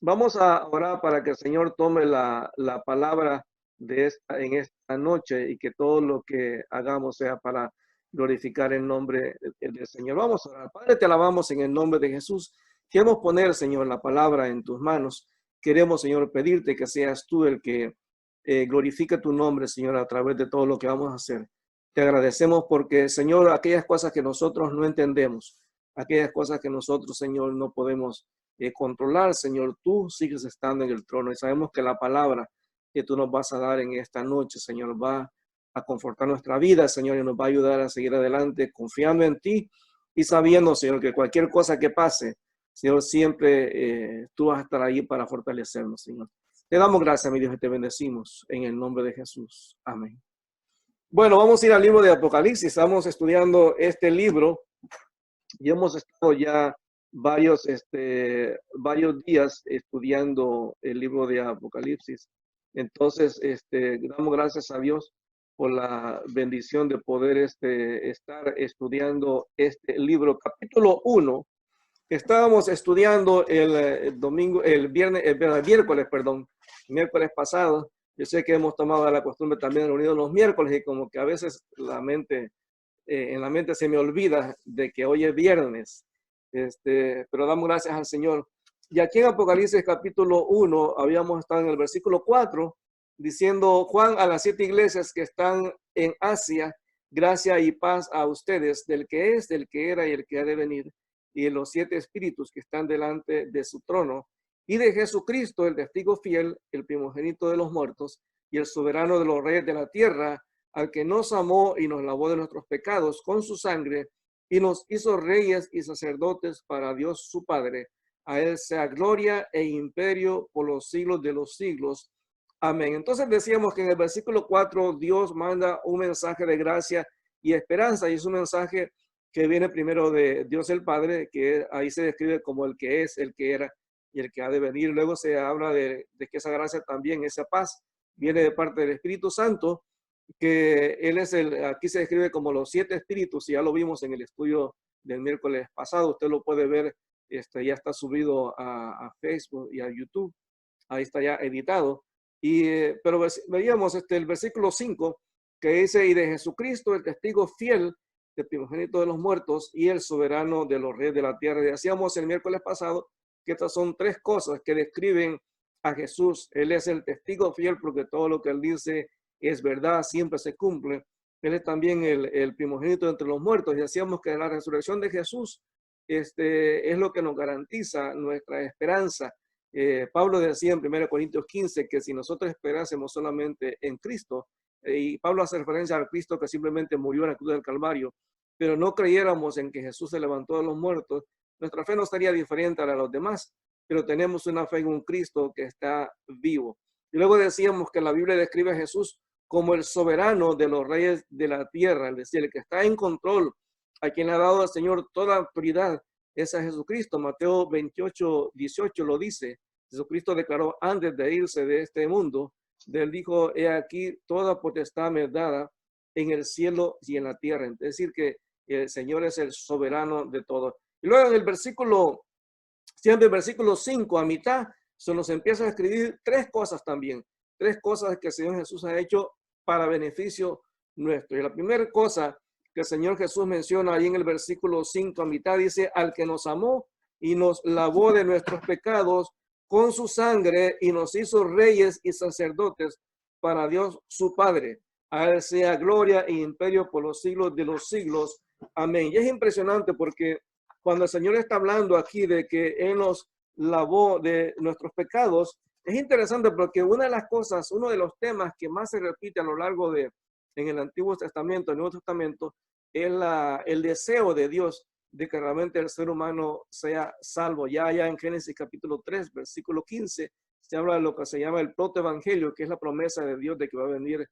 Vamos a orar para que el Señor tome la palabra en esta noche y que todo lo que hagamos sea para glorificar el nombre del Señor. Vamos a orar. Padre, te alabamos en el nombre de Jesús. Queremos poner, Señor, la palabra en tus manos. Queremos, Señor, pedirte que seas tú el que glorifique tu nombre, Señor, a través de todo lo que vamos a hacer. Te agradecemos porque, Señor, aquellas cosas que nosotros no entendemos, aquellas cosas que nosotros, Señor, no podemos controlar, Señor, tú sigues estando en el trono y sabemos que la palabra que tú nos vas a dar en esta noche, Señor, va a confortar nuestra vida, Señor, y nos va a ayudar a seguir adelante confiando en ti y sabiendo, Señor, que cualquier cosa que pase, Señor, siempre tú vas a estar ahí para fortalecernos, Señor. Te damos gracias, mi Dios, y te bendecimos en el nombre de Jesús. Amén. Bueno, vamos a ir al libro de Apocalipsis. Estamos estudiando este libro y hemos estado ya varios días estudiando el libro de Apocalipsis. Entonces, damos gracias a Dios por la bendición de poder estar estudiando este libro, capítulo 1. Estábamos estudiando el domingo, el miércoles, perdón, miércoles pasado. Yo sé que hemos tomado la costumbre también de reunirnos los miércoles y como que a veces en la mente se me olvida de que hoy es viernes, pero damos gracias al Señor. Y aquí en Apocalipsis capítulo 1, habíamos estado en el versículo 4, diciendo: Juan a las 7 iglesias que están en Asia, gracia y paz a ustedes, del que es, del que era y el que ha de venir, y de los 7 espíritus que están delante de su trono, y de Jesucristo, el testigo fiel, el primogénito de los muertos, y el soberano de los reyes de la tierra, al que nos amó y nos lavó de nuestros pecados con su sangre y nos hizo reyes y sacerdotes para Dios su Padre. A él sea gloria e imperio por los siglos de los siglos. Amén. Entonces decíamos que en el versículo 4 Dios manda un mensaje de gracia y esperanza, y es un mensaje que viene primero de Dios el Padre, que ahí se describe como el que es, el que era y el que ha de venir. Luego se habla de que esa gracia también, esa paz, viene de parte del Espíritu Santo, que él es aquí se describe como los 7 espíritus, y ya lo vimos en el estudio del miércoles pasado. Usted lo puede ver, ya está subido a Facebook y a YouTube, ahí está ya editado. Pero veíamos el versículo 5, que dice: y de Jesucristo, el testigo fiel, el primogénito de los muertos y el soberano de los reyes de la tierra. Y decíamos el miércoles pasado que estas son 3 cosas que describen a Jesús. Él es el testigo fiel porque todo lo que él dice es verdad, siempre se cumple. Él es también el primogénito entre los muertos, y decíamos que la resurrección de Jesús es lo que nos garantiza nuestra esperanza. Pablo decía en 1 Corintios 15 que si nosotros esperásemos solamente en Cristo, y Pablo hace referencia al Cristo que simplemente murió en la cruz del Calvario, pero no creyéramos en que Jesús se levantó de los muertos, nuestra fe no estaría diferente a la de los demás, pero tenemos una fe en un Cristo que está vivo. Y luego decíamos que la Biblia describe a Jesús como el soberano de los reyes de la tierra, es decir, el que está en control, a quien ha dado al Señor toda autoridad, es a Jesucristo. Mateo 28, 18 lo dice. Jesucristo declaró antes de irse de este mundo, él dijo: he aquí toda potestad me dada en el cielo y en la tierra. Es decir, que el Señor es el soberano de todo. Y luego en el versículo, siempre el versículo 5 a mitad, se nos empieza a escribir 3 cosas también, 3 cosas que el Señor Jesús ha hecho para beneficio nuestro. Y la primera cosa que el Señor Jesús menciona ahí en el versículo 5 a mitad dice: al que nos amó y nos lavó de nuestros pecados con su sangre y nos hizo reyes y sacerdotes para Dios su Padre. A él sea gloria e imperio por los siglos de los siglos. Amén. Y es impresionante porque cuando el Señor está hablando aquí de que Él nos lavó de nuestros pecados, es interesante porque una de las cosas, uno de los temas que más se repite a lo largo en el Antiguo Testamento, el Nuevo Testamento, es el deseo de Dios de que realmente el ser humano sea salvo. Ya en Génesis capítulo 3, versículo 15, se habla de lo que se llama el protoevangelio, que es la promesa de Dios de que va a venir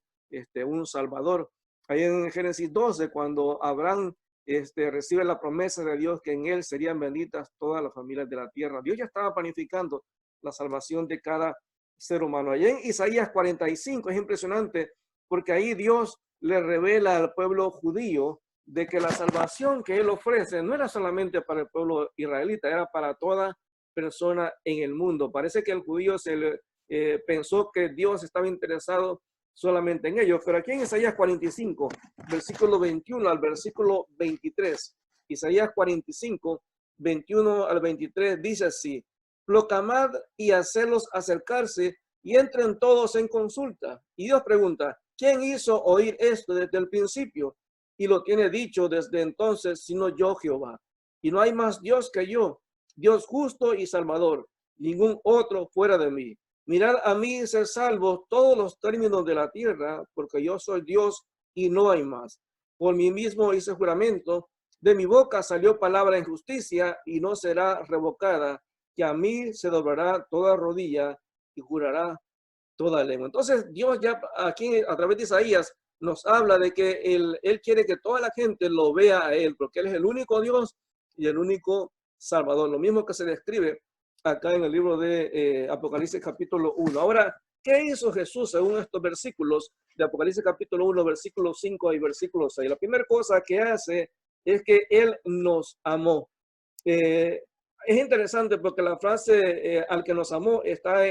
un Salvador. Ahí en Génesis 12, cuando Abraham recibe la promesa de Dios que en él serían benditas todas las familias de la tierra, Dios ya estaba planificando la salvación de cada ser humano. Allí en Isaías 45 es impresionante porque ahí Dios le revela al pueblo judío de que la salvación que él ofrece no era solamente para el pueblo israelita, era para toda persona en el mundo. Parece que el judío pensó que Dios estaba interesado solamente en ellos, pero aquí en Isaías 45, versículo 21 al versículo 23, Isaías 45, 21 al 23 dice así: proclamad y hacedlos acercarse y entren todos en consulta. Y Dios pregunta: ¿quién hizo oír esto desde el principio? Y lo tiene dicho desde entonces, sino yo, Jehová. Y no hay más Dios que yo, Dios justo y salvador, ningún otro fuera de mí. Mirad a mí y ser salvos todos los términos de la tierra, porque yo soy Dios y no hay más. Por mí mismo hice juramento, de mi boca salió palabra en justicia y no será revocada, que a mí se doblará toda rodilla y jurará toda lengua. Entonces Dios ya aquí a través de Isaías nos habla de que él quiere que toda la gente lo vea a Él, porque Él es el único Dios y el único Salvador. Lo mismo que se describe acá en el libro de Apocalipsis capítulo 1. Ahora, ¿qué hizo Jesús según estos versículos de Apocalipsis capítulo 1, versículo 5 y versículo 6? La primera cosa que hace es que Él nos amó. Es interesante porque la frase al que nos amó está,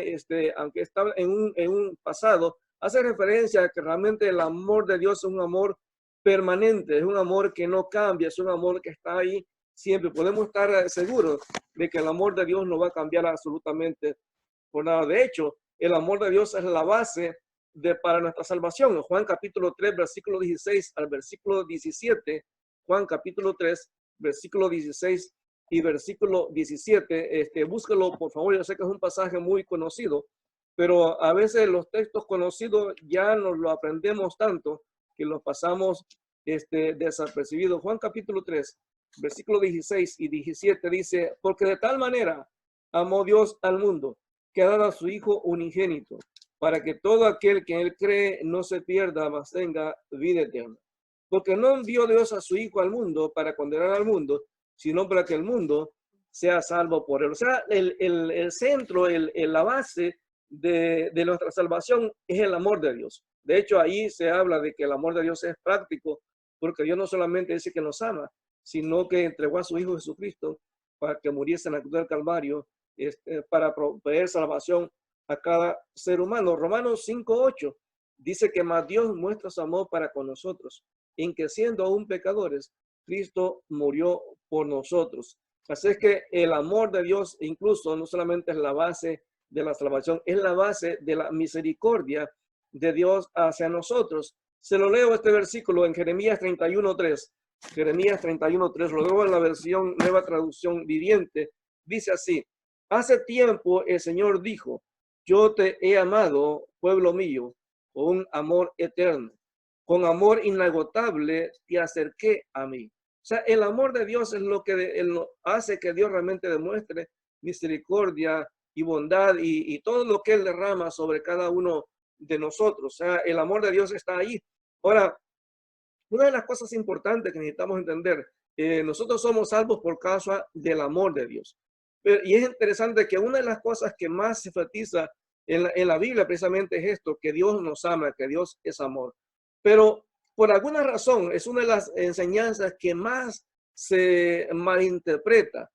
aunque está en un pasado, hace referencia a que realmente el amor de Dios es un amor permanente, es un amor que no cambia, es un amor que está ahí siempre. Podemos estar seguros de que el amor de Dios no va a cambiar absolutamente por nada. De hecho, el amor de Dios es la base para nuestra salvación. En Juan capítulo 3, versículo 16 al versículo 17, Juan capítulo 3, versículo 16 y versículo 17, búsquelo por favor. Yo sé que es un pasaje muy conocido, pero a veces los textos conocidos ya nos lo aprendemos tanto que los pasamos desapercibidos. Juan capítulo 3, versículo 16 y 17 dice: porque de tal manera amó Dios al mundo, que ha dado a su Hijo unigénito, para que todo aquel que en él cree no se pierda, mas tenga vida eterna. Porque no envió Dios a su Hijo al mundo para condenar al mundo, sino para que el mundo sea salvo por él. O sea, el centro, la base de nuestra salvación es el amor de Dios. De hecho, ahí se habla de que el amor de Dios es práctico, porque Dios no solamente dice que nos ama, sino que entregó a su Hijo Jesucristo para que muriese en la cruz del Calvario, para proveer salvación a cada ser humano. Romanos 5:8 dice que más Dios muestra su amor para con nosotros, en que siendo aún pecadores, Cristo murió por nosotros. Así es que el amor de Dios incluso no solamente es la base de la salvación, es la base de la misericordia de Dios hacia nosotros. Se lo leo este versículo en Jeremías 31:3. Jeremías 31:3, lo leo en la versión Nueva Traducción Viviente. Dice así: hace tiempo el Señor dijo, yo te he amado, pueblo mío, con un amor eterno. Con amor inagotable te acerqué a mí. O sea, el amor de Dios es lo que hace que Dios realmente demuestre misericordia y bondad y todo lo que Él derrama sobre cada uno de nosotros. O sea, el amor de Dios está ahí. Ahora, una de las cosas importantes que necesitamos entender, nosotros somos salvos por causa del amor de Dios. Y es interesante que una de las cosas que más se enfatiza en la Biblia precisamente es esto, que Dios nos ama, que Dios es amor. Pero por alguna razón es una de las enseñanzas que más se malinterpreta.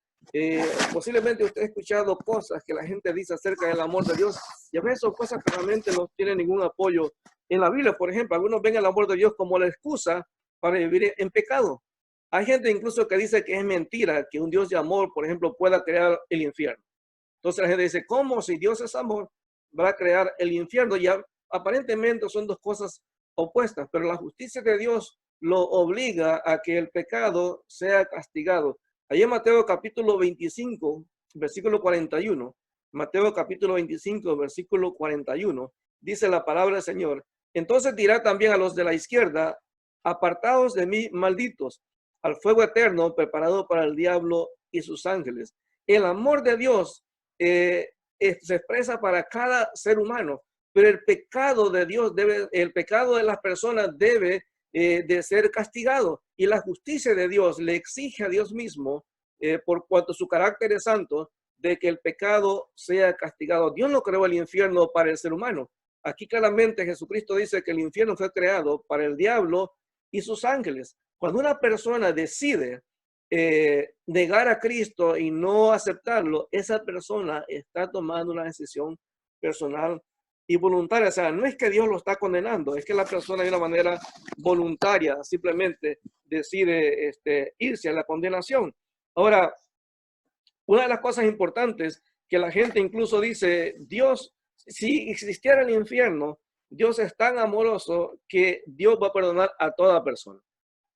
Posiblemente usted ha escuchado cosas que la gente dice acerca del amor de Dios y a veces son cosas que realmente no tienen ningún apoyo en la Biblia. Por ejemplo, algunos ven el amor de Dios como la excusa para vivir en pecado. Hay gente incluso que dice que es mentira que un Dios de amor, por ejemplo, pueda crear el infierno. Entonces la gente dice, ¿cómo si Dios es amor va a crear el infierno? Y aparentemente son dos cosas opuestas, pero la justicia de Dios lo obliga a que el pecado sea castigado. Allí en Mateo capítulo 25, versículo 41, Mateo capítulo 25, versículo 41, dice la palabra del Señor: entonces dirá también a los de la izquierda, apartaos de mí, malditos, al fuego eterno preparado para el diablo y sus ángeles. El amor de Dios se expresa para cada ser humano, pero el pecado de Dios el pecado de las personas debe de ser castigado, y la justicia de Dios le exige a Dios mismo, por cuanto su carácter es santo, de que el pecado sea castigado. Dios no creó el infierno para el ser humano. Aquí claramente Jesucristo dice que el infierno fue creado para el diablo y sus ángeles. Cuando una persona decide negar a Cristo y no aceptarlo, esa persona está tomando una decisión personal y voluntaria. O sea, no es que Dios lo está condenando, es que la persona de una manera voluntaria simplemente decide irse a la condenación. Ahora, una de las cosas importantes que la gente incluso dice, Dios, si existiera el infierno, Dios es tan amoroso que Dios va a perdonar a toda persona.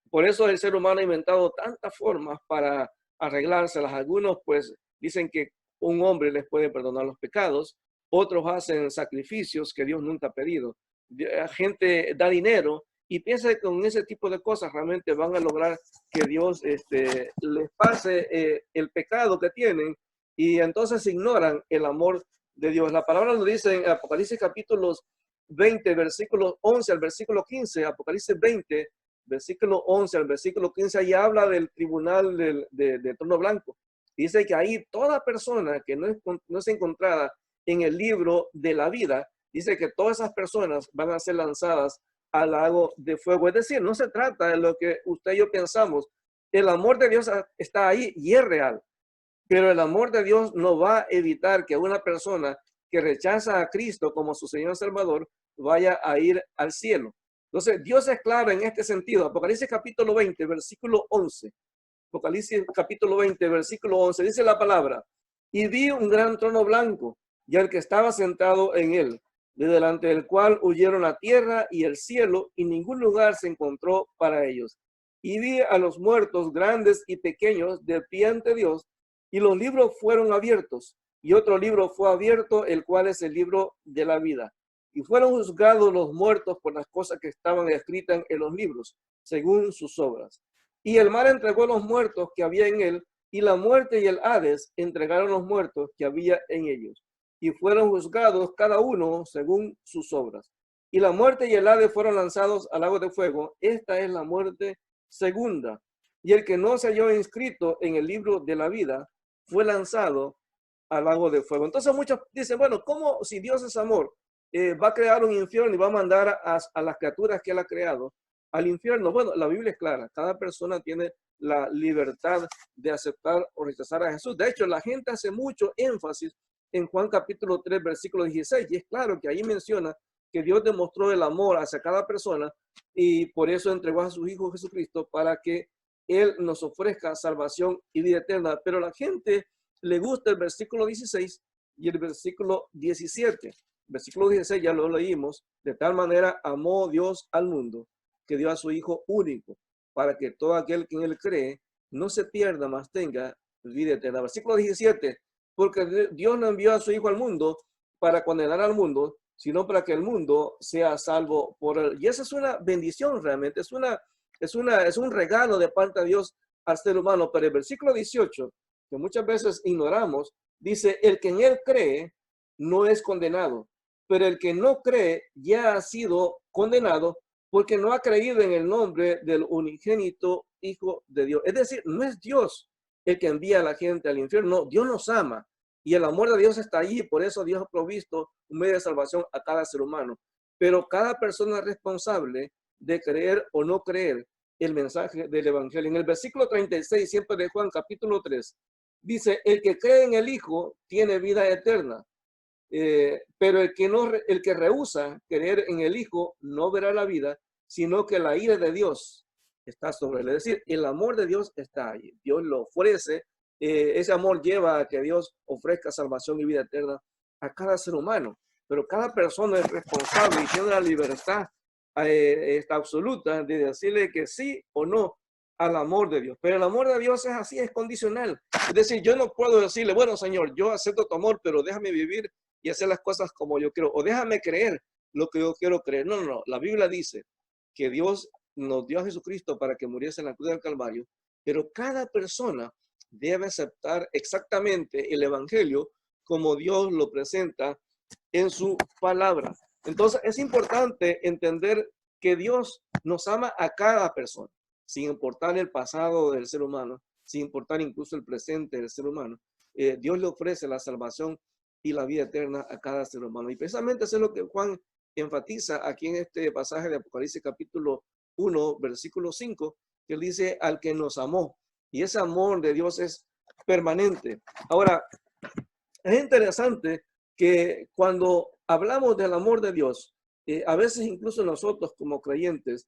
Por eso el ser humano ha inventado tantas formas para arreglárselas. Algunos pues dicen que un hombre les puede perdonar los pecados, otros hacen sacrificios que Dios nunca ha pedido. La gente da dinero y piensa que con ese tipo de cosas realmente van a lograr que Dios les pase el pecado que tienen, y entonces ignoran el amor de Dios. La palabra lo dice en Apocalipsis capítulos 20, versículos 11 al versículo 15, Apocalipsis 20, versículo 11 al versículo 15, ahí habla del tribunal del trono blanco. Dice que ahí toda persona que no es encontrada en el libro de la vida, dice que todas esas personas van a ser lanzadas al lago de fuego. Es decir, no se trata de lo que usted y yo pensamos. El amor de Dios está ahí y es real, pero el amor de Dios no va a evitar que una persona que rechaza a Cristo como su Señor y Salvador vaya a ir al cielo. Entonces, Dios es claro en este sentido. Apocalipsis capítulo 20, versículo 11. Apocalipsis capítulo 20, versículo 11, dice la palabra: y vi un gran trono blanco y al que estaba sentado en él, de delante del cual huyeron la tierra y el cielo, y ningún lugar se encontró para ellos. Y vi a los muertos, grandes y pequeños, de pie ante Dios, y los libros fueron abiertos, y otro libro fue abierto, el cual es el libro de la vida. Y fueron juzgados los muertos por las cosas que estaban escritas en los libros, según sus obras. Y el mar entregó los muertos que había en él, y la muerte y el Hades entregaron los muertos que había en ellos, y fueron juzgados cada uno según sus obras. Y la muerte y el Hades fueron lanzados al lago de fuego. Esta es la muerte segunda. Y el que no se halló inscrito en el libro de la vida fue lanzado al lago de fuego. Entonces muchos dicen, bueno, ¿cómo si Dios es amor? Va a crear un infierno y va a mandar a las criaturas que él ha creado al infierno. Bueno, la Biblia es clara, cada persona tiene la libertad de aceptar o rechazar a Jesús. De hecho, la gente hace mucho énfasis en Juan capítulo 3, versículo 16, y es claro que ahí menciona que Dios demostró el amor hacia cada persona y por eso entregó a su Hijo Jesucristo para que Él nos ofrezca salvación y vida eterna. Pero a la gente le gusta el versículo 16 y el versículo 17. Versículo 16 ya lo leímos: de tal manera amó Dios al mundo que dio a su Hijo único, para que todo aquel que en él cree no se pierda, mas tenga vida eterna. Versículo 17, porque Dios no envió a su Hijo al mundo para condenar al mundo, sino para que el mundo sea salvo por él. Y esa es una bendición realmente, es un regalo de parte de Dios al ser humano. Pero el versículo 18, que muchas veces ignoramos, dice: el que en él cree no es condenado, pero el que no cree ya ha sido condenado porque no ha creído en el nombre del unigénito Hijo de Dios. Es decir, no es Dios el que envía a la gente al infierno, no, Dios nos ama y el amor de Dios está allí, por eso Dios ha provisto un medio de salvación a cada ser humano. Pero cada persona es responsable de creer o no creer el mensaje del Evangelio. En el versículo 36, siempre de Juan capítulo 3, dice: el que cree en el Hijo tiene vida eterna. Pero el que rehúsa creer en el Hijo no verá la vida, sino que la ira de Dios está sobre él. Es decir, el amor de Dios está ahí. Dios lo ofrece. Ese amor lleva a que Dios ofrezca salvación y vida eterna a cada ser humano. Pero cada persona es responsable y tiene la libertad absoluta de decirle que sí o no al amor de Dios. Pero el amor de Dios es así, es condicional. Es decir, yo no puedo decirle: bueno, Señor, yo acepto tu amor, pero déjame vivir y hacer las cosas como yo quiero, o déjame creer lo que yo quiero creer. No, no, no. La Biblia dice que Dios nos dio a Jesucristo para que muriese en la cruz del Calvario, pero cada persona debe aceptar exactamente el Evangelio como Dios lo presenta en su palabra. Entonces es importante entender que Dios nos ama a cada persona, sin importar el pasado del ser humano, sin importar incluso el presente del ser humano. Dios le ofrece la salvación y la vida eterna a cada ser humano. Y precisamente eso es lo que Juan enfatiza aquí en este pasaje de Apocalipsis capítulo 1, versículo 5, que él dice: al que nos amó. Y ese amor de Dios es permanente. Ahora, es interesante que cuando hablamos del amor de Dios, a veces incluso nosotros como creyentes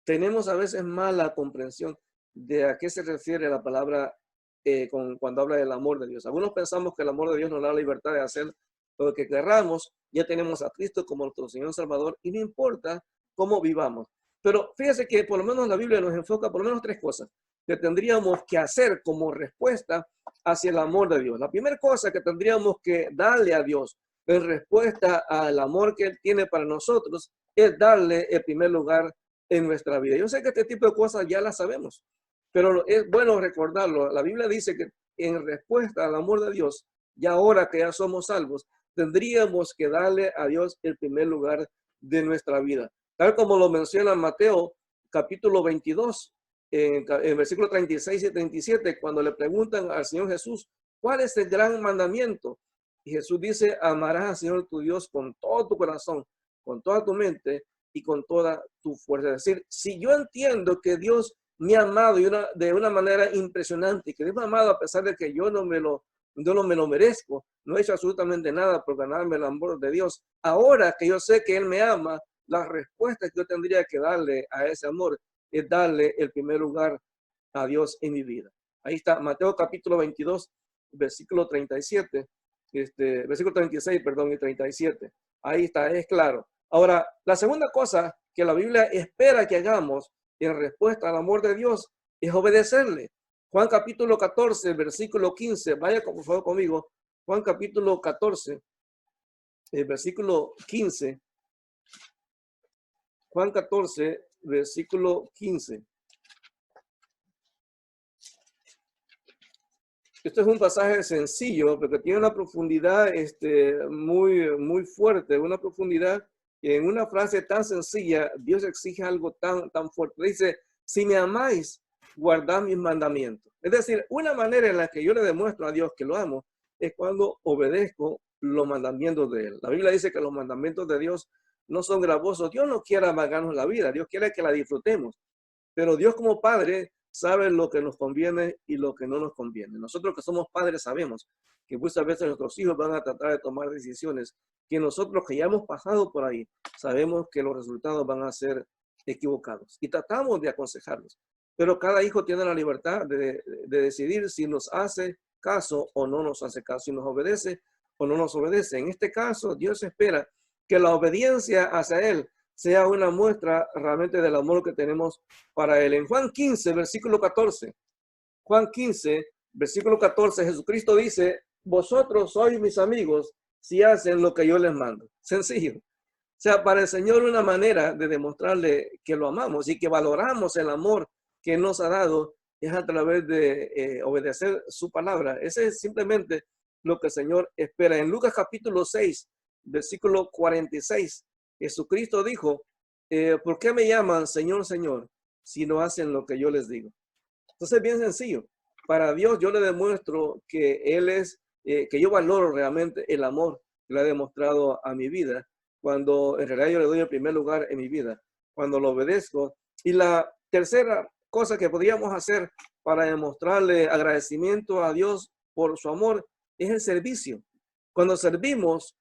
tenemos a veces mala comprensión de a qué se refiere la palabra cuando habla del amor de Dios. Algunos pensamos que el amor de Dios nos da la libertad de hacer lo que querramos. Ya tenemos a Cristo como nuestro Señor Salvador y no importa cómo vivamos. Pero fíjese que por lo menos la Biblia nos enfoca por lo menos tres cosas que tendríamos que hacer como respuesta hacia el amor de Dios. La primera cosa que tendríamos que darle a Dios en respuesta al amor que Él tiene para nosotros es darle el primer lugar en nuestra vida. Yo sé que este tipo de cosas ya las sabemos, pero es bueno recordarlo. La Biblia dice que en respuesta al amor de Dios, ya ahora que ya somos salvos, tendríamos que darle a Dios el primer lugar de nuestra vida. Tal como lo menciona Mateo capítulo 22, en versículo 36 y 37, cuando le preguntan al Señor Jesús, ¿cuál es el gran mandamiento? Y Jesús dice, amarás al Señor tu Dios con todo tu corazón, con toda tu mente y con toda tu fuerza. Es decir, si yo entiendo que Dios me ha amado de una manera impresionante, que Dios me ha amado a pesar de que yo no me lo merezco, no he hecho absolutamente nada por ganarme el amor de Dios. Ahora que yo sé que Él me ama, la respuesta que yo tendría que darle a ese amor es darle el primer lugar a Dios en mi vida. Ahí está, Mateo capítulo 22, versículo 37, versículo 36, perdón, y 37. Ahí está, es claro. Ahora, la segunda cosa que la Biblia espera que hagamos en respuesta al amor de Dios es obedecerle. Juan capítulo 14, versículo 15. Vaya por favor conmigo. Juan capítulo 14, versículo 15. Juan 14, versículo 15. Este es un pasaje sencillo, pero que tiene una profundidad muy fuerte, una profundidad que en una frase tan sencilla, Dios exige algo tan fuerte. Dice, si me amáis, guardad mis mandamientos. Es decir, una manera en la que yo le demuestro a Dios que lo amo es cuando obedezco los mandamientos de Él. La Biblia dice que los mandamientos de Dios no son gravosos. Dios no quiere amargarnos la vida, Dios quiere que la disfrutemos. Pero Dios como Padre sabe lo que nos conviene y lo que no nos conviene. Nosotros que somos padres sabemos que muchas veces nuestros hijos van a tratar de tomar decisiones que nosotros que ya hemos pasado por ahí, sabemos que los resultados van a ser equivocados. Y tratamos de aconsejarlos. Pero cada hijo tiene la libertad de decidir si nos hace caso o no nos hace caso, si nos obedece o no nos obedece. En este caso, Dios espera que la obediencia hacia Él sea una muestra realmente del amor que tenemos para Él. En Juan 15, versículo 14, Juan 15, versículo 14, Jesucristo dice, vosotros sois mis amigos si hacen lo que yo les mando. Sencillo. O sea, para el Señor una manera de demostrarle que lo amamos y que valoramos el amor que nos ha dado es a través de obedecer su palabra. Ese es simplemente lo que el Señor espera. En Lucas capítulo 6, versículo 46, Jesucristo dijo, ¿por qué me llaman Señor, Señor, si no hacen lo que yo les digo? Entonces es bien sencillo. Para Dios yo le demuestro que Él es, que yo valoro realmente el amor que le ha demostrado a mi vida, cuando en realidad yo le doy el primer lugar en mi vida, cuando lo obedezco. Y la tercera cosa que podríamos hacer para demostrarle agradecimiento a Dios por su amor es el servicio. Cuando servimos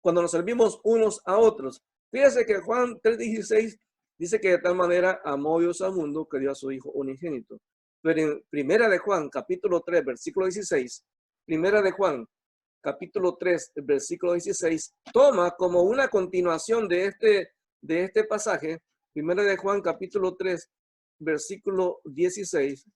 cuando nos servimos unos a otros. Fíjese que Juan 3:16 dice que de tal manera amó Dios al mundo que dio a su Hijo unigénito. Pero en Primera de Juan, capítulo 3, versículo 16, Primera de Juan, capítulo 3, versículo 16, toma como una continuación de este pasaje, Primera de Juan, capítulo 3, versículo 16.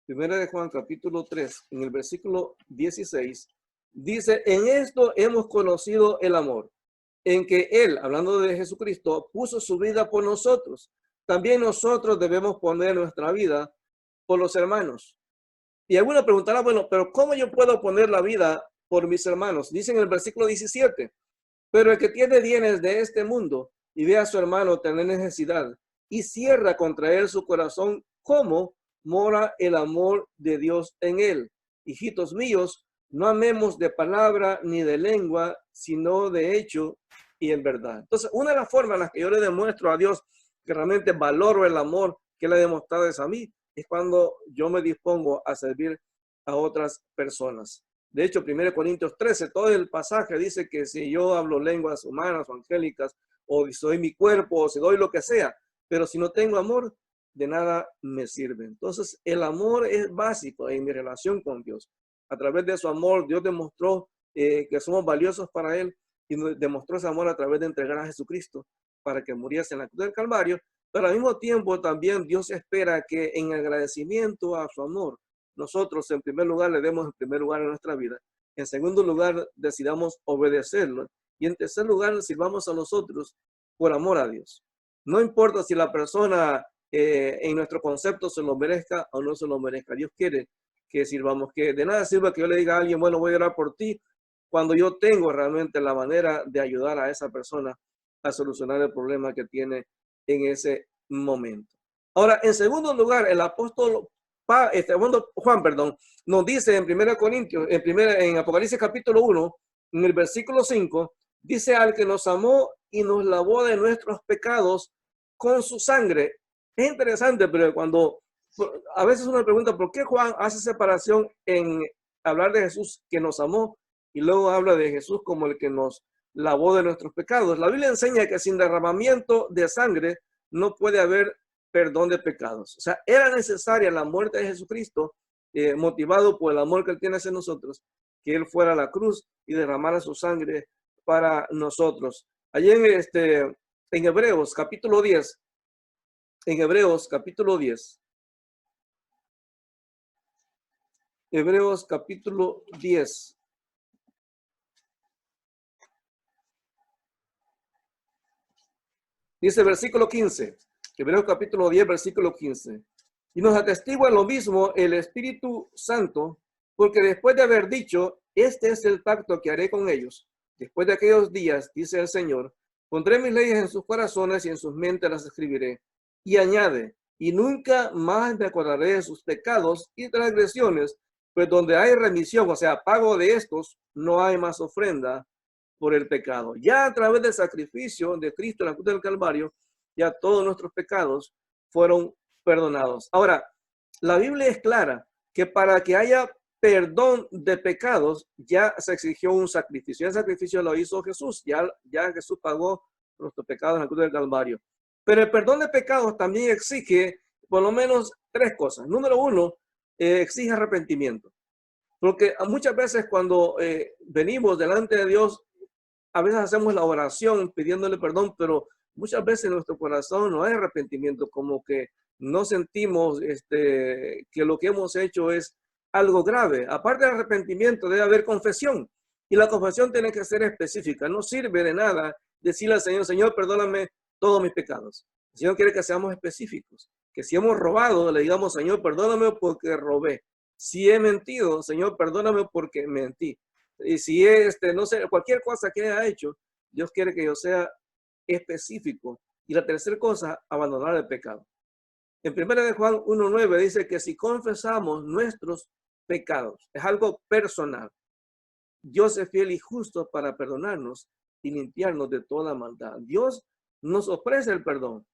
Primera de Juan, capítulo 3, en el versículo 16, dice, en esto hemos conocido el amor, en que Él, hablando de Jesucristo, puso su vida por nosotros. También nosotros debemos poner nuestra vida por los hermanos. Y alguno preguntará, bueno, pero ¿cómo yo puedo poner la vida por mis hermanos? Dice en el versículo 17, pero el que tiene bienes de este mundo y ve a su hermano tener necesidad y cierra contra él su corazón, ¿cómo mora el amor de Dios en él? Hijitos míos, no amemos de palabra ni de lengua, sino de hecho y en verdad. Entonces, una de las formas en las que yo le demuestro a Dios que realmente valoro el amor que Él ha demostrado es a mí, es cuando yo me dispongo a servir a otras personas. De hecho, 1 Corintios 13, todo el pasaje dice que si yo hablo lenguas humanas o angélicas, o soy mi cuerpo, o si doy lo que sea, pero si no tengo amor, de nada me sirve. Entonces, el amor es básico en mi relación con Dios. A través de su amor, Dios demostró que somos valiosos para Él y demostró ese amor a través de entregar a Jesucristo para que muriese en la cruz del Calvario. Pero al mismo tiempo también Dios espera que en agradecimiento a su amor, nosotros en primer lugar le demos en primer lugar en nuestra vida. En segundo lugar, decidamos obedecerlo. Y en tercer lugar, sirvamos a nosotros por amor a Dios. No importa si la persona en nuestro concepto se lo merezca o no se lo merezca. Dios quiere que sirvamos, que de nada sirva que yo le diga a alguien, bueno, voy a orar por ti, cuando yo tengo realmente la manera de ayudar a esa persona a solucionar el problema que tiene en ese momento. Ahora, en segundo lugar, el apóstol Juan, nos dice en 1 Corintios, en Apocalipsis capítulo 1, en el versículo 5, dice: al que nos amó y nos lavó de nuestros pecados con su sangre. Es interesante, pero cuando a veces uno pregunta por qué Juan hace separación en hablar de Jesús que nos amó y luego habla de Jesús como el que nos lavó de nuestros pecados. La Biblia enseña que sin derramamiento de sangre no puede haber perdón de pecados. O sea, era necesaria la muerte de Jesucristo, motivado por el amor que Él tiene hacia nosotros, que Él fuera a la cruz y derramara su sangre para nosotros. Allí en Hebreos capítulo 10, Hebreos capítulo 10, dice versículo 15, Hebreos capítulo 10, versículo 15. Y nos atestigua lo mismo el Espíritu Santo, porque después de haber dicho, este es el pacto que haré con ellos, después de aquellos días, dice el Señor, pondré mis leyes en sus corazones y en sus mentes las escribiré. Y añade, y nunca más me acordaré de sus pecados y transgresiones, pues donde hay remisión, o sea, pago de estos, no hay más ofrenda por el pecado. Ya a través del sacrificio de Cristo en la cruz del Calvario, ya todos nuestros pecados fueron perdonados. Ahora, la Biblia es clara que para que haya perdón de pecados ya se exigió un sacrificio. El sacrificio lo hizo Jesús. Ya Jesús pagó nuestros pecados en la cruz del Calvario. Pero el perdón de pecados también exige por lo menos tres cosas. Número uno, exige arrepentimiento. Porque muchas veces cuando venimos delante de Dios, a veces hacemos la oración pidiéndole perdón, pero muchas veces en nuestro corazón no hay arrepentimiento, como que no sentimos que lo que hemos hecho es algo grave. Aparte del arrepentimiento debe haber confesión, y la confesión tiene que ser específica. No sirve de nada decirle al Señor, Señor, perdóname todos mis pecados. El Señor quiere que seamos específicos, que si hemos robado, le digamos, Señor, perdóname porque robé. Si he mentido, Señor, perdóname porque mentí. Y si no sé, cualquier cosa que haya hecho, Dios quiere que yo sea específico. Y la tercera cosa, abandonar el pecado. En 1 Juan 1:9 dice que si confesamos nuestros pecados, es algo personal, Dios es fiel y justo para perdonarnos y limpiarnos de toda maldad. Dios nos ofrece el perdón,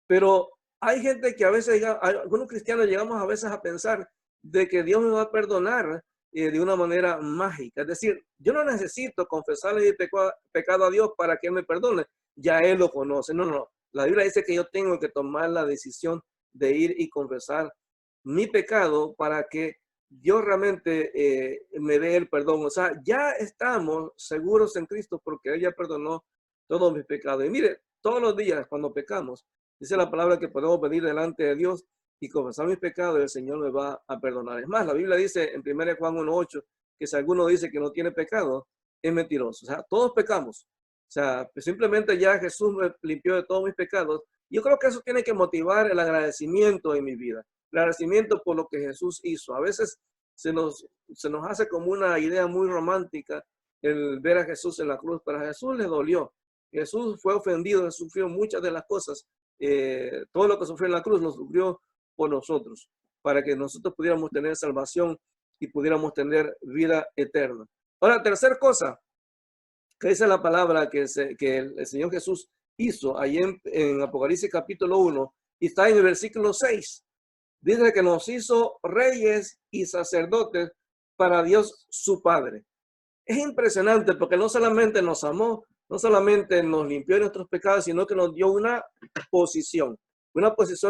pero hay gente que a veces, algunos cristianos llegamos a veces a pensar de que Dios me va a perdonar de una manera mágica. Es decir, yo no necesito confesarle mi pecado a Dios para que Él me perdone. Ya Él lo conoce. No, no. La Biblia dice que yo tengo que tomar la decisión de ir y confesar mi pecado para que Dios realmente me dé el perdón. O sea, ya estamos seguros en Cristo porque Él ya perdonó todos mis pecados. Y mire, todos los días cuando pecamos, dice la palabra que podemos venir delante de Dios y confesar mis pecados y el Señor me va a perdonar. Es más, la Biblia dice en 1 Juan 1:8 que si alguno dice que no tiene pecado, es mentiroso. O sea, todos pecamos. O sea, pues simplemente ya Jesús me limpió de todos mis pecados. Yo creo que eso tiene que motivar el agradecimiento en mi vida. El agradecimiento por lo que Jesús hizo. A veces se nos hace como una idea muy romántica el ver a Jesús en la cruz, pero a Jesús le dolió. Jesús fue ofendido, sufrió muchas de las cosas. Todo lo que sufrió en la cruz lo sufrió por nosotros, para que nosotros pudiéramos tener salvación y pudiéramos tener vida eterna. Ahora, tercera cosa que dice la palabra que el Señor Jesús hizo ahí en Apocalipsis capítulo 1, y está en el versículo 6. Dice que nos hizo reyes y sacerdotes para Dios su Padre. Es impresionante porque no solamente nos amó, no solamente nos limpió de nuestros pecados, sino que nos dio una posición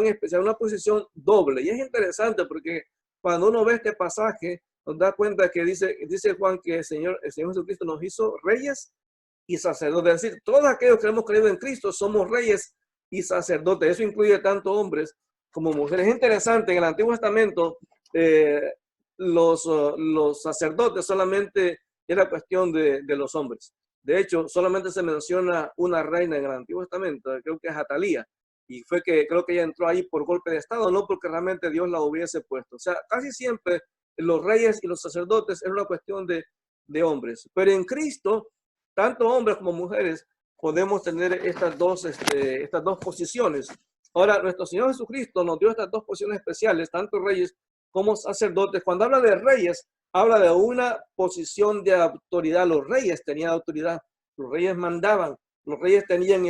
especial, una posición doble. Y es interesante porque cuando uno ve este pasaje, nos da cuenta que dice Juan que el Señor Jesucristo nos hizo reyes y sacerdotes. Es decir, todos aquellos que hemos creído en Cristo somos reyes y sacerdotes. Eso incluye tanto hombres como mujeres. Es interesante, en el Antiguo Testamento los sacerdotes solamente era cuestión de los hombres. De hecho, solamente se menciona una reina en el Antiguo Testamento, creo que es Atalía, y creo que ella entró ahí por golpe de estado, no porque realmente Dios la hubiese puesto. O sea, casi siempre los reyes y los sacerdotes es una cuestión de hombres. Pero en Cristo, tanto hombres como mujeres, podemos tener estas dos posiciones. Ahora, nuestro Señor Jesucristo nos dio estas dos posiciones especiales, tanto reyes como sacerdotes. Cuando habla de reyes, habla de una posición de autoridad. Los reyes tenían autoridad, los reyes mandaban, los reyes tenían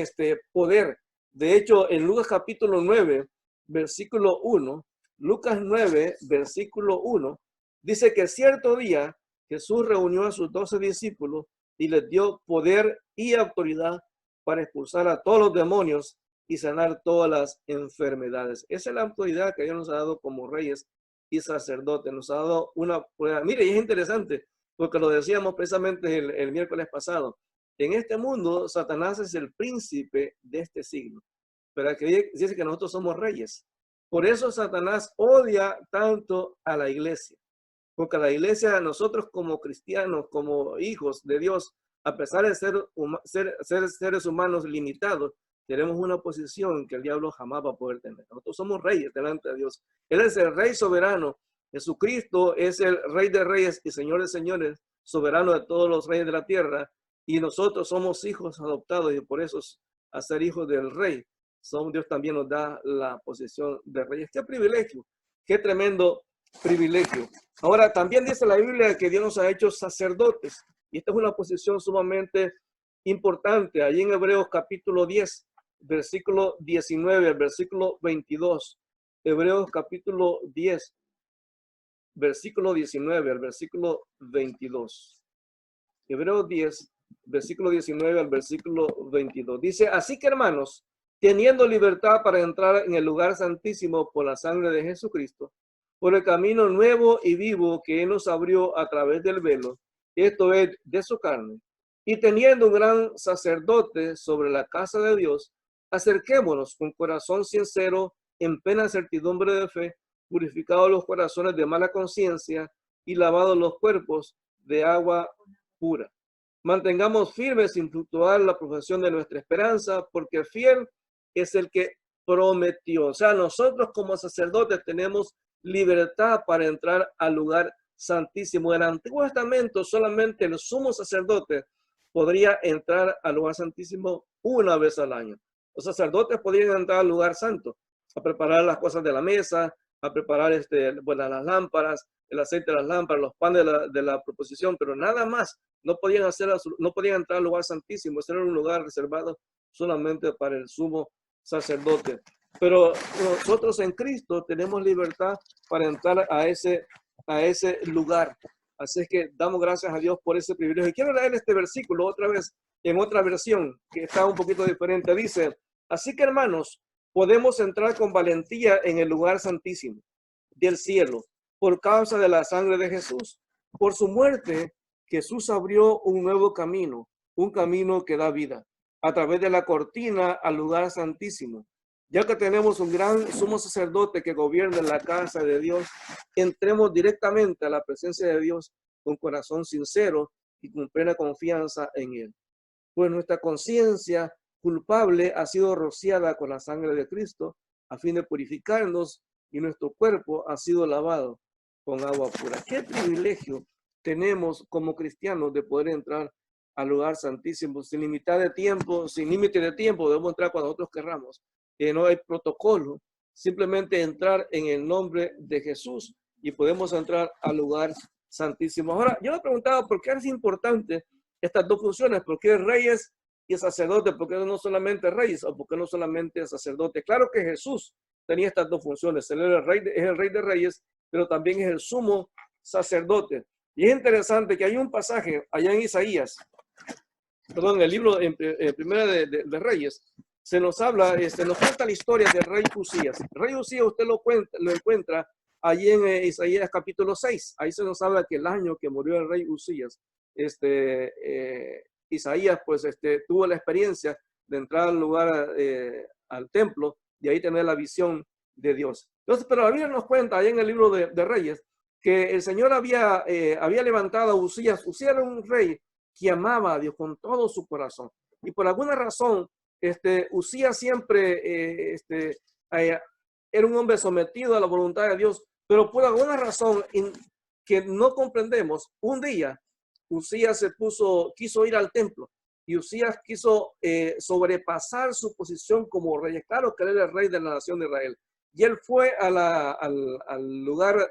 poder. De hecho, en Lucas capítulo 9, versículo 1, Lucas 9, versículo 1, dice que cierto día Jesús reunió a sus 12 discípulos y les dio poder y autoridad para expulsar a todos los demonios y sanar todas las enfermedades. Esa es la autoridad que Dios nos ha dado como reyes y sacerdotes. Nos ha dado una prueba. Mire, y es interesante, porque lo decíamos precisamente el miércoles pasado. En este mundo, Satanás es el príncipe de este siglo. Pero aquí dice que nosotros somos reyes. Por eso Satanás odia tanto a la iglesia. Porque la iglesia, nosotros como cristianos, como hijos de Dios, a pesar de ser seres humanos limitados, tenemos una posición que el diablo jamás va a poder tener. Nosotros somos reyes delante de Dios. Él es el rey soberano. Jesucristo es el rey de reyes y señor de señores, soberano de todos los reyes de la tierra. Y nosotros somos hijos adoptados y por eso, a ser hijos del rey, Dios también nos da la posición de reyes. ¡Qué privilegio! ¡Qué tremendo privilegio! Ahora, también dice la Biblia que Dios nos ha hecho sacerdotes. Y esta es una posición sumamente importante. Allí en Hebreos capítulo 10, versículo 19, versículo 22. Hebreos capítulo 10, versículo 19 al versículo 22. Hebreos 10, versículo 19 al versículo 22. Dice, así que hermanos, teniendo libertad para entrar en el lugar santísimo por la sangre de Jesucristo, por el camino nuevo y vivo que Él nos abrió a través del velo, esto es, de su carne, y teniendo un gran sacerdote sobre la casa de Dios, acerquémonos con corazón sincero, en plena certidumbre de fe, purificados los corazones de mala conciencia y lavados los cuerpos de agua pura. Mantengamos firmes sin fluctuar la profesión de nuestra esperanza, porque fiel es el que prometió. O sea, nosotros como sacerdotes tenemos libertad para entrar al lugar santísimo. En el Antiguo Testamento solamente el sumo sacerdote podría entrar al lugar santísimo una vez al año. Los sacerdotes podrían entrar al lugar santo, a preparar las cosas de la mesa, a preparar las lámparas, el aceite de las lámparas, los panes de la proposición, pero nada más. No podían entrar al lugar santísimo. Ese era un lugar reservado solamente para el sumo sacerdote. Pero nosotros en Cristo tenemos libertad para entrar a ese lugar. Así es que damos gracias a Dios por ese privilegio. Y quiero leer este versículo otra vez en otra versión que está un poquito diferente. Dice, así que hermanos, podemos entrar con valentía en el lugar santísimo del cielo por causa de la sangre de Jesús. Por su muerte, Jesús abrió un nuevo camino, un camino que da vida, a través de la cortina al lugar santísimo. Ya que tenemos un gran sumo sacerdote que gobierna en la casa de Dios, entremos directamente a la presencia de Dios con corazón sincero y con plena confianza en Él. Pues nuestra conciencia culpable ha sido rociada con la sangre de Cristo a fin de purificarnos y nuestro cuerpo ha sido lavado con agua pura. ¡Qué privilegio tenemos como cristianos de poder entrar al lugar santísimo sin límite de tiempo, sin límite de tiempo! Debemos entrar cuando nosotros querramos. No hay protocolo, simplemente entrar en el nombre de Jesús y podemos entrar al lugar santísimo. Ahora, yo me preguntaba por qué es importante estas dos funciones, por qué reyes y sacerdote, porque no solamente rey, o porque no solamente sacerdote. Claro que Jesús tenía estas dos funciones. Él era es el rey de reyes, pero también es el sumo sacerdote. Y es interesante que hay un pasaje allá en Isaías, perdón, en el libro en Primera de Reyes, se nos habla, nos cuenta la historia del rey Usías. El rey Usías usted lo encuentra allí en Isaías capítulo 6. Ahí se nos habla que el año que murió el rey Usías, Isaías pues tuvo la experiencia de entrar al lugar, al templo, y ahí tener la visión de Dios. Entonces, pero la Biblia nos cuenta ahí en el libro de Reyes que el Señor había levantado a Usías. Usías era un rey que amaba a Dios con todo su corazón. Y por alguna razón, Usías siempre era un hombre sometido a la voluntad de Dios, pero por alguna razón que no comprendemos, un día Usías quiso ir al templo, y Usías quiso sobrepasar su posición como rey. Claro que él era el rey de la nación de Israel. Y él fue al lugar,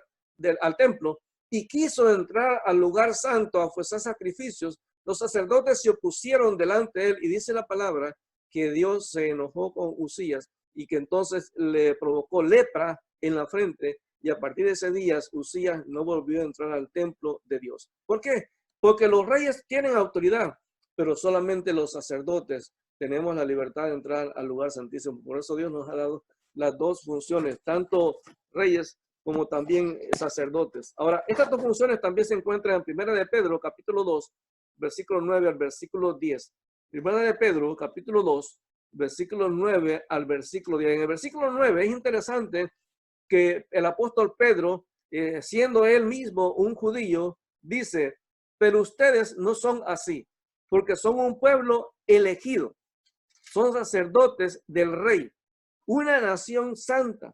al templo, y quiso entrar al lugar santo a ofrecer sacrificios. Los sacerdotes se opusieron delante de él, y dice la palabra que Dios se enojó con Usías y que entonces le provocó lepra en la frente, y a partir de ese día Usías no volvió a entrar al templo de Dios. ¿Por qué? Porque los reyes tienen autoridad, pero solamente los sacerdotes tenemos la libertad de entrar al lugar santísimo. Por eso Dios nos ha dado las dos funciones, tanto reyes como también sacerdotes. Ahora, estas dos funciones también se encuentran en Primera de Pedro, capítulo 2, versículo 9 al versículo 10. Primera de Pedro, capítulo 2, versículo 9 al versículo 10. En el versículo 9 es interesante que el apóstol Pedro, siendo él mismo un judío, dice: pero ustedes no son así, porque son un pueblo elegido, son sacerdotes del rey, una nación santa,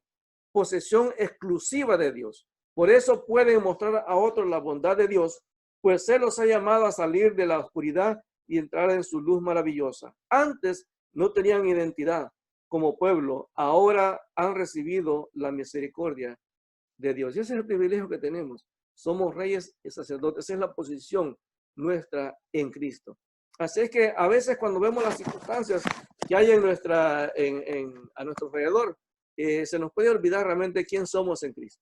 posesión exclusiva de Dios. Por eso pueden mostrar a otros la bondad de Dios, pues Él los ha llamado a salir de la oscuridad y entrar en su luz maravillosa. Antes no tenían identidad como pueblo, ahora han recibido la misericordia de Dios. Y ese es el privilegio que tenemos. Somos reyes y sacerdotes. Esa es la posición nuestra en Cristo. Así es que a veces cuando vemos las circunstancias que hay a nuestro alrededor, se nos puede olvidar realmente quién somos en Cristo.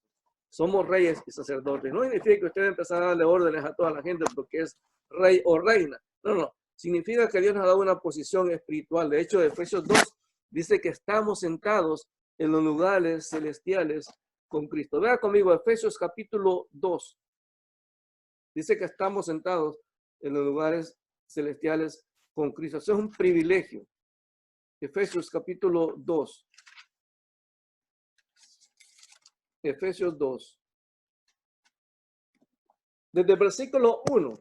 Somos reyes y sacerdotes. No significa que usted empezar a darle órdenes a toda la gente porque es rey o reina. No, no. Significa que Dios nos ha dado una posición espiritual. De hecho, Efesios 2 dice que estamos sentados en los lugares celestiales con Cristo. Vea conmigo Efesios capítulo 2. Dice que estamos sentados en los lugares celestiales con Cristo. Eso es un privilegio. Efesios capítulo 2. Efesios 2. Desde el versículo 1.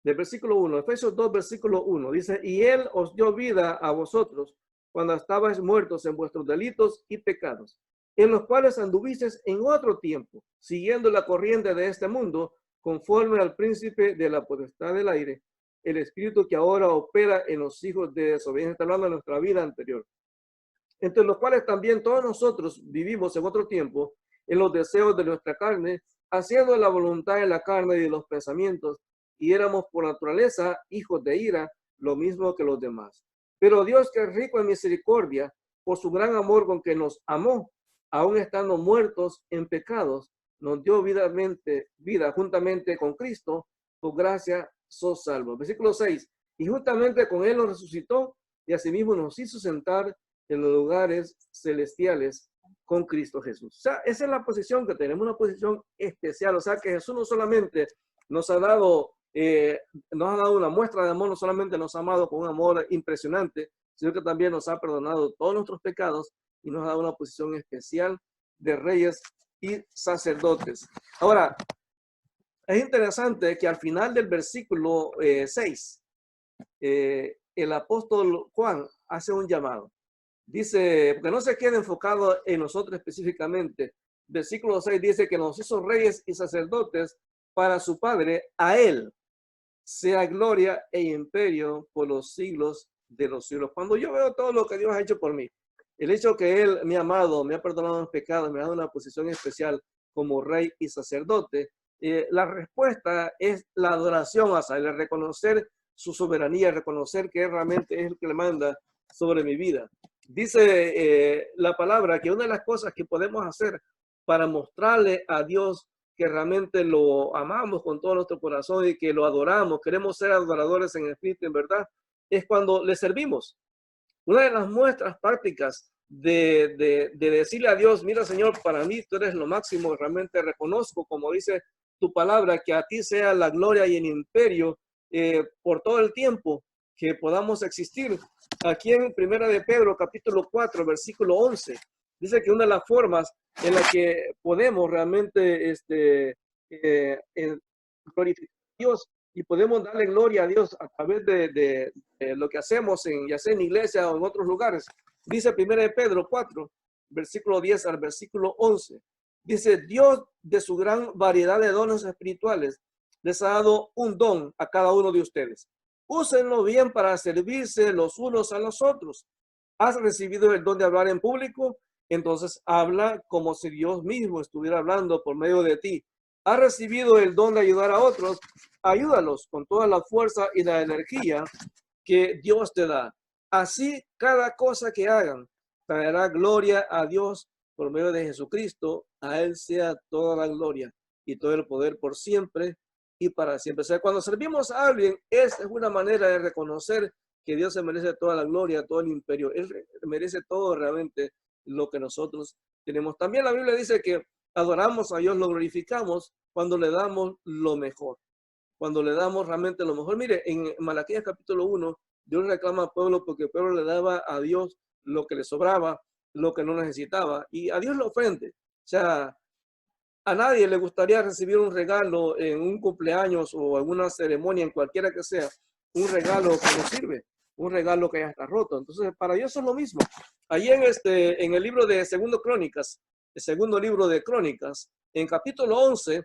Del versículo 1. Efesios 2, versículo 1. Dice: y Él os dio vida a vosotros cuando estabais muertos en vuestros delitos y pecados, en los cuales anduvisteis en otro tiempo, siguiendo la corriente de este mundo, conforme al príncipe de la potestad del aire, el espíritu que ahora opera en los hijos de desobediencia. Está hablando de nuestra vida anterior, entre los cuales también todos nosotros vivimos en otro tiempo, en los deseos de nuestra carne, haciendo la voluntad de la carne y de los pensamientos, y éramos por naturaleza hijos de ira, lo mismo que los demás. Pero Dios, que es rico en misericordia, por su gran amor con que nos amó, aun estando muertos en pecados, nos dio vida juntamente con Cristo, por gracia sos salvos. Versículo 6. Y juntamente con Él nos resucitó, y asimismo nos hizo sentar en los lugares celestiales con Cristo Jesús. O sea, esa es la posición que tenemos, una posición especial. O sea, que Jesús no solamente nos ha dado una muestra de amor, no solamente nos ha amado con un amor impresionante, sino que también nos ha perdonado todos nuestros pecados y nos ha dado una posición especial de reyes y sacerdotes. Ahora, es interesante que al final del versículo 6, el apóstol Juan hace un llamado. Dice, porque no se quede enfocado en nosotros específicamente. Versículo 6 dice que nos hizo reyes y sacerdotes para su Padre. A Él sea gloria e imperio por los siglos de los siglos. Cuando yo veo todo lo que Dios ha hecho por mí, el hecho que Él me ha amado, me ha perdonado mis pecados, me ha dado una posición especial como rey y sacerdote, la respuesta es la adoración a Él, reconocer su soberanía, reconocer que Él realmente es el que le manda sobre mi vida. Dice la palabra que una de las cosas que podemos hacer para mostrarle a Dios que realmente lo amamos con todo nuestro corazón y que lo adoramos, queremos ser adoradores en espíritu, en verdad, es cuando le servimos. Una de las muestras prácticas de decirle a Dios, mira Señor, para mí tú eres lo máximo, realmente reconozco, como dice tu palabra, que a ti sea la gloria y el imperio por todo el tiempo que podamos existir. Aquí en Primera de Pedro, capítulo 4, versículo 11, dice que una de las formas en la que podemos realmente glorificar a Dios y podemos darle gloria a Dios a través de lo que hacemos, ya sea en iglesia o en otros lugares. Dice 1 de Pedro 4, versículo 10 al versículo 11. Dice, Dios de su gran variedad de dones espirituales les ha dado un don a cada uno de ustedes. Úsenlo bien para servirse los unos a los otros. ¿Has recibido el don de hablar en público? Entonces habla como si Dios mismo estuviera hablando por medio de ti. ¿Has recibido el don de ayudar a otros? Ayúdalos con toda la fuerza y la energía que Dios te da. Así, cada cosa que hagan traerá gloria a Dios por medio de Jesucristo. A Él sea toda la gloria y todo el poder por siempre y para siempre. O sea, cuando servimos a alguien, esa es una manera de reconocer que Dios se merece toda la gloria, todo el imperio. Él merece todo realmente lo que nosotros tenemos. También la Biblia dice que adoramos a Dios, lo glorificamos cuando le damos lo mejor. Cuando le damos realmente lo mejor. Mire, en Malaquías capítulo 1, Dios reclama al pueblo porque el pueblo le daba a Dios lo que le sobraba, lo que no necesitaba, y a Dios lo ofende. O sea, a nadie le gustaría recibir un regalo en un cumpleaños o alguna ceremonia, en cualquiera que sea, un regalo que no sirve, un regalo que ya está roto. Entonces, para Dios es lo mismo. Allí en el libro de Crónicas, el segundo libro de Crónicas, en capítulo 11,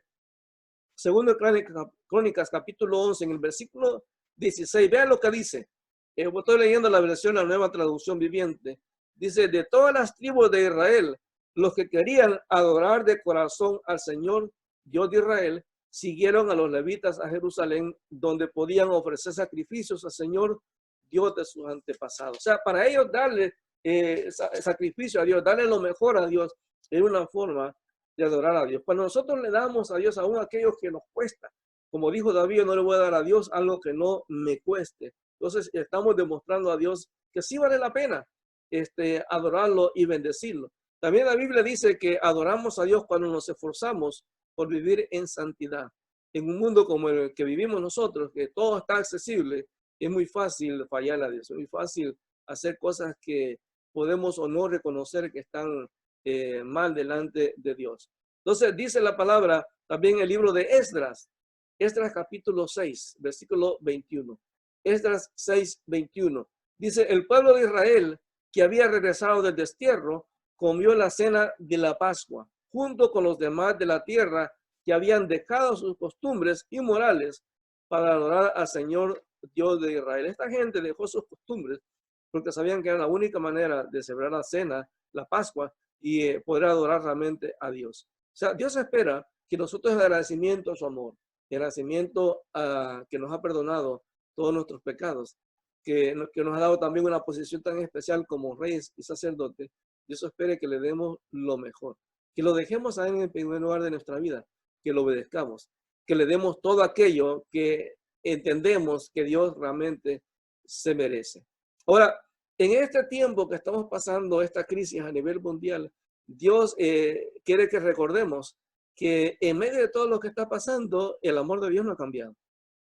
Segundo de Crónicas, capítulo 11, en el versículo 16, vean lo que dice. Estoy leyendo la versión, la nueva traducción viviente. Dice, de todas las tribus de Israel, los que querían adorar de corazón al Señor, Dios de Israel, siguieron a los levitas a Jerusalén, donde podían ofrecer sacrificios al Señor, Dios de sus antepasados. O sea, para ellos darle sacrificio a Dios, darle lo mejor a Dios, es una forma de adorar a Dios. Cuando nosotros le damos a Dios aún aquello que nos cuesta, como dijo David, no le voy a dar a Dios algo que no me cueste. Entonces estamos demostrando a Dios que sí vale la pena adorarlo y bendecirlo. También la Biblia dice que adoramos a Dios cuando nos esforzamos por vivir en santidad. En un mundo como el que vivimos nosotros, que todo está accesible, es muy fácil fallar a Dios, es muy fácil hacer cosas que podemos o no reconocer que están mal delante de Dios. Entonces dice la palabra también en el libro de Esdras, Esdras capítulo 6, versículo 21. Esdras 6, 21. Dice, el pueblo de Israel que había regresado del destierro comió la cena de la Pascua junto con los demás de la tierra que habían dejado sus costumbres inmorales para adorar al Señor Dios de Israel. Esta gente dejó sus costumbres porque sabían que era la única manera de celebrar la cena, la Pascua, y poder adorar realmente a Dios. O sea, Dios espera que nosotros en agradecimiento a su amor, en agradecimiento a que nos ha perdonado todos nuestros pecados, que nos ha dado también una posición tan especial como reyes y sacerdotes, Dios espera que le demos lo mejor, que lo dejemos a Él en el primer lugar de nuestra vida, que lo obedezcamos, que le demos todo aquello que entendemos que Dios realmente se merece. Ahora, en este tiempo que estamos pasando esta crisis a nivel mundial, Dios quiere que recordemos que en medio de todo lo que está pasando, el amor de Dios no ha cambiado.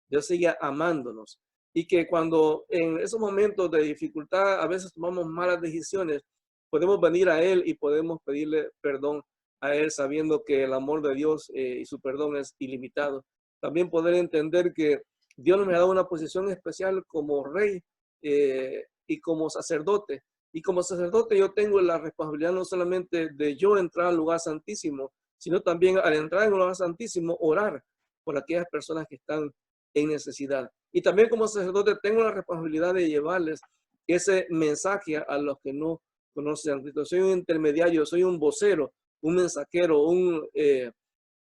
Dios sigue amándonos. Y que cuando en esos momentos de dificultad a veces tomamos malas decisiones, podemos venir a Él y podemos pedirle perdón a Él sabiendo que el amor de Dios y su perdón es ilimitado. También poder entender que Dios nos ha dado una posición especial como rey y como sacerdote. Y como sacerdote yo tengo la responsabilidad no solamente de yo entrar al lugar santísimo, sino también al entrar en el lugar santísimo, orar por aquellas personas que están en necesidad. Y también como sacerdote tengo la responsabilidad de llevarles ese mensaje a los que no conocen a Cristo. Soy un intermediario, soy un vocero, un mensajero,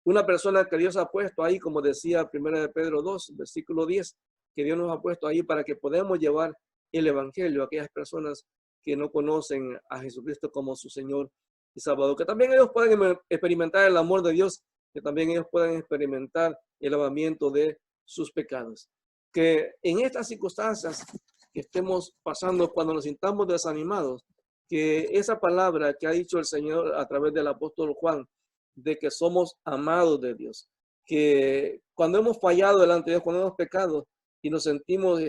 una persona que Dios ha puesto ahí, como decía 1 de Pedro 2, versículo 10, que Dios nos ha puesto ahí para que podamos llevar el evangelio a aquellas personas que no conocen a Jesucristo como su Señor y Salvador, que también ellos pueden experimentar el amor de Dios, que también ellos puedan experimentar el lavamiento de sus pecados. Que en estas circunstancias que estemos pasando, cuando nos sintamos desanimados, que esa palabra que ha dicho el Señor a través del apóstol Juan, de que somos amados de Dios, que cuando hemos fallado delante de Dios, cuando hemos pecado y nos sentimos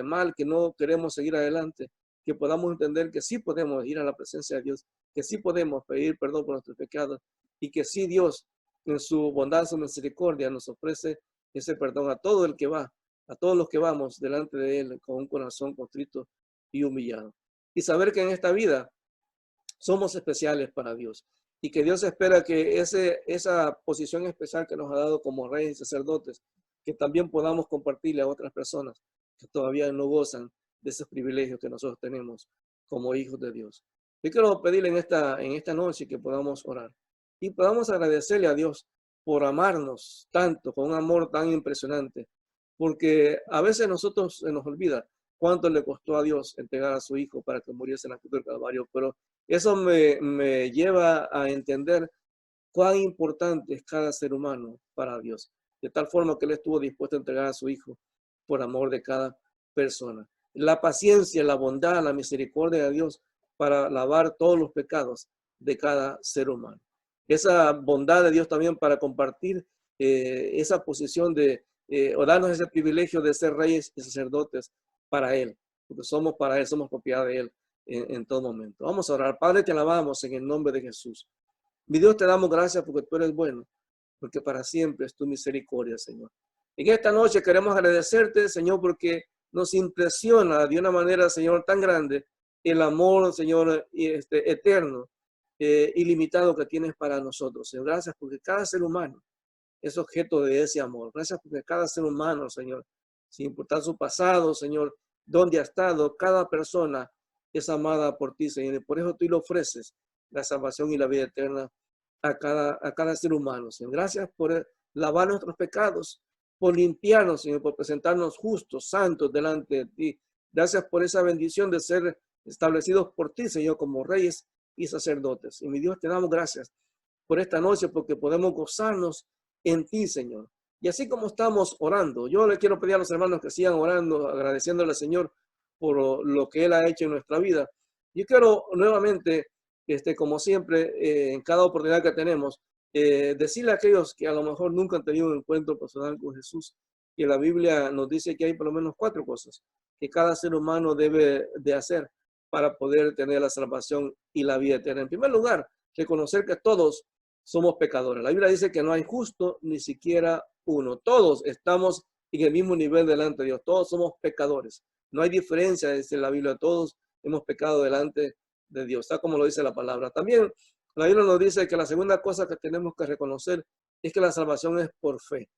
mal, que no queremos seguir adelante, que podamos entender que sí podemos ir a la presencia de Dios, que sí podemos pedir perdón por nuestros pecados y que sí Dios en su bondad, su misericordia nos ofrece ese perdón a todo el que va, a todos los que vamos delante de Él con un corazón contrito y humillado. Y saber que en esta vida somos especiales para Dios y que Dios espera que esa posición especial que nos ha dado como reyes y sacerdotes, que también podamos compartirle a otras personas que todavía no gozan de esos privilegios que nosotros tenemos como hijos de Dios. Yo quiero pedirle en esta noche que podamos orar y podamos agradecerle a Dios por amarnos tanto, con un amor tan impresionante, porque a veces nosotros se nos olvida cuánto le costó a Dios entregar a su Hijo para que muriese en la cruz del Calvario, pero eso me lleva a entender cuán importante es cada ser humano para Dios, de tal forma que Él estuvo dispuesto a entregar a su Hijo por amor de cada persona. La paciencia, la bondad, la misericordia de Dios para lavar todos los pecados de cada ser humano. Esa bondad de Dios también para compartir esa posición o darnos ese privilegio de ser reyes y sacerdotes para Él, porque somos para Él, somos propiedad de Él en todo momento. Vamos a orar. Padre, te alabamos en el nombre de Jesús. Mi Dios, te damos gracias porque tú eres bueno, porque para siempre es tu misericordia, Señor. En esta noche queremos agradecerte, Señor, porque nos impresiona de una manera, Señor, tan grande el amor, Señor, eterno, ilimitado que tienes para nosotros. Señor, gracias porque cada ser humano es objeto de ese amor. Gracias porque cada ser humano, Señor, sin importar su pasado, Señor, dónde ha estado, cada persona es amada por ti, Señor. Y por eso tú le ofreces la salvación y la vida eterna a cada ser humano, Señor. Gracias por lavar nuestros pecados, por limpiarnos, Señor, por presentarnos justos, santos delante de ti. Gracias por esa bendición de ser establecidos por ti, Señor, como reyes y sacerdotes. Y mi Dios, te damos gracias por esta noche porque podemos gozarnos en ti, Señor. Y así como estamos orando, yo le quiero pedir a los hermanos que sigan orando, agradeciéndole al Señor por lo que Él ha hecho en nuestra vida. Yo quiero nuevamente, como siempre, en cada oportunidad que tenemos, decirle a aquellos que a lo mejor nunca han tenido un encuentro personal con Jesús, que la Biblia nos dice que hay por lo menos 4 cosas que cada ser humano debe de hacer para poder tener la salvación y la vida eterna. En primer lugar, reconocer que todos somos pecadores. La Biblia dice que no hay justo ni siquiera uno. Todos estamos en el mismo nivel delante de Dios. Todos somos pecadores. No hay diferencia, dice la Biblia. Todos hemos pecado delante de Dios, tal como lo dice la palabra. También la Biblia nos dice que la segunda cosa que tenemos que reconocer es que la salvación es por fe.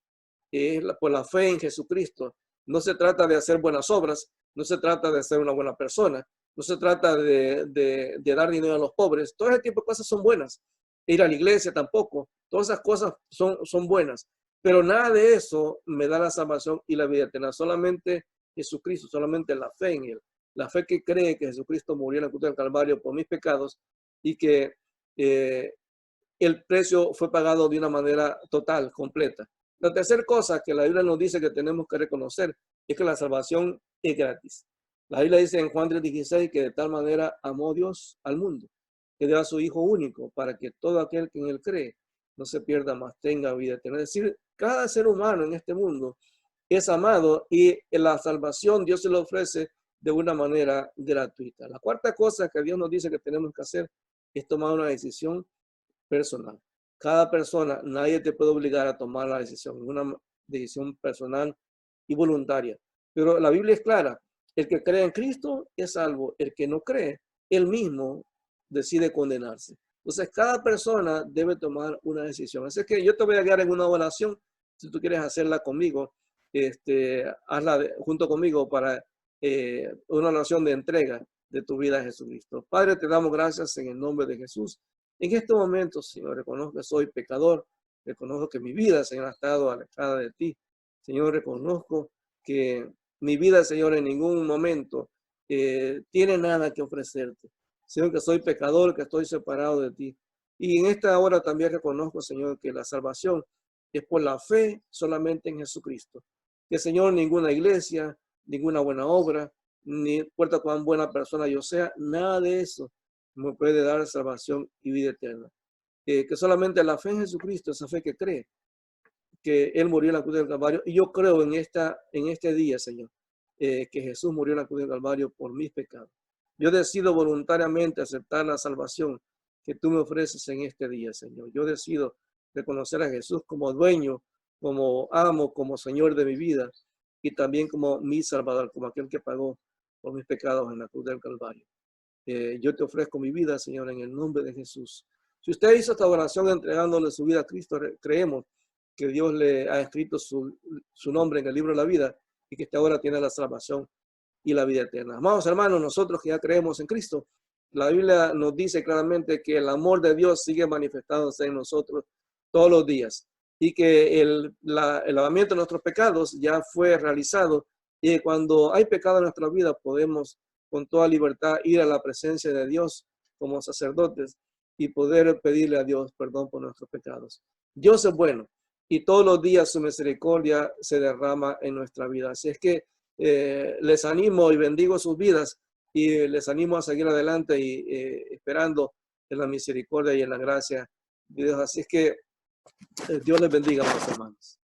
Es por la fe en Jesucristo. No se trata de hacer buenas obras, no se trata de ser una buena persona, no se trata de dar dinero a los pobres. Todo ese tipo de cosas son buenas. Ir a la iglesia tampoco. Todas esas cosas son buenas. Pero nada de eso me da la salvación y la vida eterna. Solamente Jesucristo, solamente la fe en Él. La fe que cree que Jesucristo murió en la cruz del Calvario por mis pecados y que el precio fue pagado de una manera total, completa. La tercera cosa que la Biblia nos dice que tenemos que reconocer es que la salvación es gratis. La Biblia dice en Juan 3:16 que de tal manera amó Dios al mundo, que dio a su Hijo único para que todo aquel que en Él cree no se pierda, más tenga vida eterna. Es decir, cada ser humano en este mundo es amado y la salvación Dios se lo ofrece de una manera gratuita. La cuarta cosa que Dios nos dice que tenemos que hacer es tomar una decisión personal. Cada persona, nadie te puede obligar a tomar la decisión, una decisión personal y voluntaria. Pero la Biblia es clara, el que cree en Cristo es salvo, el que no cree, él mismo decide condenarse. Entonces, cada persona debe tomar una decisión. Así que yo te voy a guiar en una oración, si tú quieres hacerla conmigo, hazla junto conmigo para una oración de entrega de tu vida a Jesucristo. Padre, te damos gracias en el nombre de Jesús. En este momento, Señor, reconozco que soy pecador, reconozco que mi vida, Señor, ha estado alejada de ti. Señor, reconozco que Mi vida, Señor, en ningún momento tiene nada que ofrecerte. Señor, que soy pecador, que estoy separado de ti. Y en esta hora también reconozco, Señor, que la salvación es por la fe solamente en Jesucristo. Que, Señor, ninguna iglesia, ninguna buena obra, ni importa cuán buena persona yo sea, nada de eso me puede dar salvación y vida eterna. Que solamente la fe en Jesucristo, esa fe que cree que Él murió en la cruz del Calvario. Y yo creo en este día, Señor, que Jesús murió en la cruz del Calvario por mis pecados. Yo decido voluntariamente aceptar la salvación que tú me ofreces en este día, Señor. Yo decido reconocer a Jesús como dueño, como amo, como Señor de mi vida y también como mi Salvador, como aquel que pagó por mis pecados en la cruz del Calvario. Yo te ofrezco mi vida, Señor, en el nombre de Jesús. Si usted hizo esta oración entregándole su vida a Cristo, creemos que Dios le ha escrito su nombre en el libro de la vida y que usted ahora tiene la salvación y la vida eterna. Amados hermanos, nosotros que ya creemos en Cristo, la Biblia nos dice claramente que el amor de Dios sigue manifestándose en nosotros todos los días y que el lavamiento de nuestros pecados ya fue realizado y cuando hay pecado en nuestra vida podemos con toda libertad ir a la presencia de Dios como sacerdotes y poder pedirle a Dios perdón por nuestros pecados. Dios es bueno y todos los días su misericordia se derrama en nuestra vida. Así es que les animo y bendigo sus vidas y les animo a seguir adelante y esperando en la misericordia y en la gracia de Dios. Así es que Dios les bendiga, mis hermanos.